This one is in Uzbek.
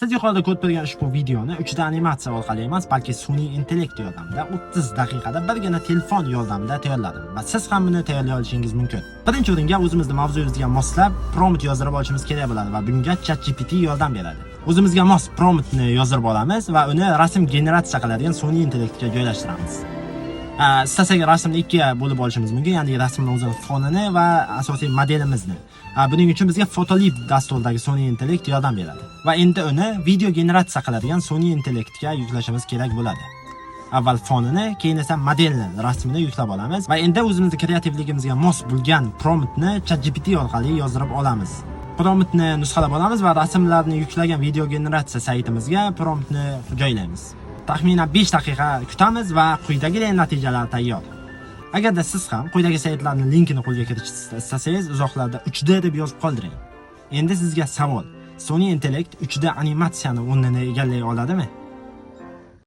Siz yuqorida ko'rib turgan ushbu videoni 3D animatsiya orqali emas, balki sun'iy intellekt yordamida 30 daqiqada birgina telefon yordamida tayyorladim va siz ham buni tayyorlay olishingiz mumkin. Birinchi o'ringa o'zimizning mavzuyimizga moslab prompt yozdirib olishimiz kerak bo'ladi va bunga ChatGPT yordam beradi. O'zimizga mos promptni yozdirib olamiz va uni rasm generatsiya qiladigan sun'iy intellektga joylashtiramiz. Istasak rasmni ikkiga bo'lib olishimiz mumkin, ya'ni rasmning o'zini fonini va asosiy modelimizni. Buning uchun bizga Photolib dasturidagi sun'iy intellekt yordam beradi. Va endi uni video generatsiya qiladigan sun'iy intellektga yuklashimiz kerak bo'ladi. Avval fonini, keyin esa modelni, rasmini yuklab olamiz va endi o'zimizning kreativligimizga mos bo'lgan promptni ChatGPT orqali yozdirib olamiz. Promptni nusxalab olamiz va rasmlarni yuklagan video generatsiya saytimizga promptni joylaymiz. Taxminan 5 daqiqa kutamiz va quyidagidek natijalar tayyor. Agarda siz ham quyidagi saytlarning linkini qo'lga kiritishni istasangiz, uzoqlarda 3D deb yozib qoldiring. Endi sizga savol: sun'iy intellekt 3D animatsiyani o'rnini egallay oladimi?